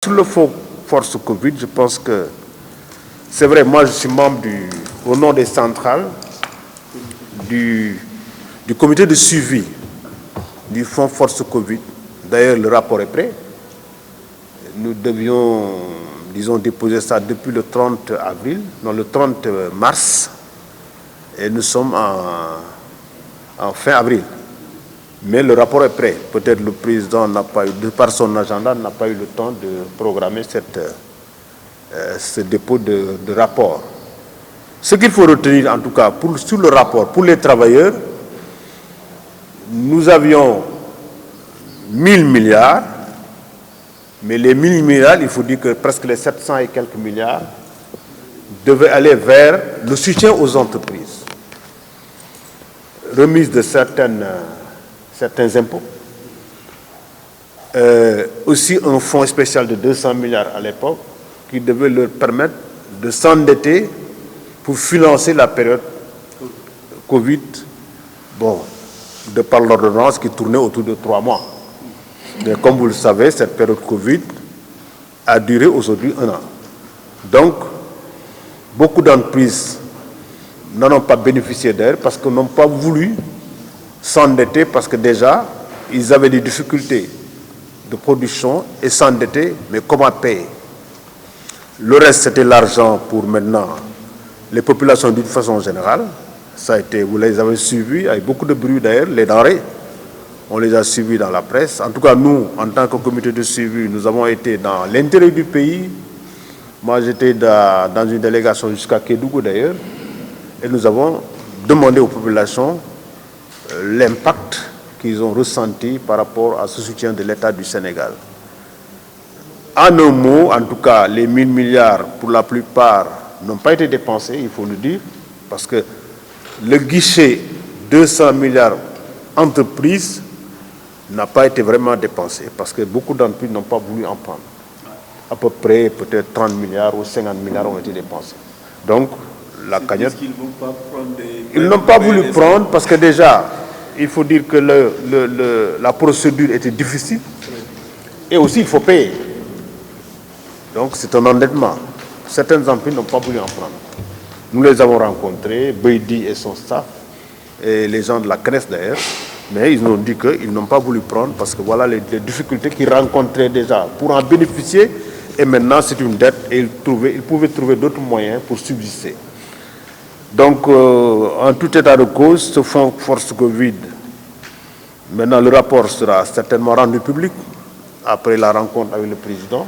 Sur le fonds force Covid, je pense que c'est vrai, moi je suis membre au nom des centrales du comité de suivi du fonds force Covid. D'ailleurs, le rapport est prêt. Nous devions, disons, déposer ça depuis le 30 avril, non, le 30 mars, et nous sommes en fin avril. Mais le rapport est prêt. Peut-être le président n'a pas eu, de par son agenda, n'a pas eu le temps de programmer ce dépôt de rapport. Ce qu'il faut retenir, en tout cas, sur le rapport, pour les travailleurs, nous avions 1000 milliards, mais les 1000 milliards, il faut dire que presque les 700 et quelques milliards devaient aller vers le soutien aux entreprises. Remise de certains impôts, aussi un fonds spécial de 200 milliards à l'époque qui devait leur permettre de s'endetter pour financer la période Covid, bon, de par l'ordonnance qui tournait autour de 3 mois. Mais comme vous le savez, cette période Covid a duré aujourd'hui 1 an. Donc, beaucoup d'entreprises n'en ont pas bénéficié d'elle parce qu'ils n'ont pas voulu s'endetter parce que déjà, ils avaient des difficultés de production et s'endetter, mais comment payer? Le reste, c'était l'argent pour maintenant les populations d'une façon générale. Ça a été, vous les avez suivis, avec beaucoup de bruit d'ailleurs, les denrées. On les a suivis dans la presse. En tout cas, nous, en tant que comité de suivi, nous avons été dans l'intérieur du pays. Moi, j'étais dans une délégation jusqu'à Kédougou d'ailleurs. Et nous avons demandé aux populations l'impact qu'ils ont ressenti par rapport à ce soutien de l'État du Sénégal. En un mot, en tout cas, les 1000 milliards, pour la plupart, n'ont pas été dépensés, il faut le dire, parce que le guichet 200 milliards entreprises n'a pas été vraiment dépensé, parce que beaucoup d'entreprises n'ont pas voulu en prendre. À peu près, peut-être 30 milliards ou 50 milliards ont été dépensés. Donc, la cagnotte... Ils n'ont pas voulu prendre parce que déjà, il faut dire que la procédure était difficile et aussi il faut payer. Donc c'est un endettement. Certaines entreprises n'ont pas voulu en prendre. Nous les avons rencontrés, Beidi et son staff, et les gens de la CNES d'ailleurs, mais ils nous ont dit qu'ils n'ont pas voulu prendre parce que voilà les difficultés qu'ils rencontraient déjà pour en bénéficier, et maintenant c'est une dette et ils pouvaient trouver d'autres moyens pour subsister. Donc, en tout état de cause, ce fonds force Covid, maintenant le rapport sera certainement rendu public après la rencontre avec le président.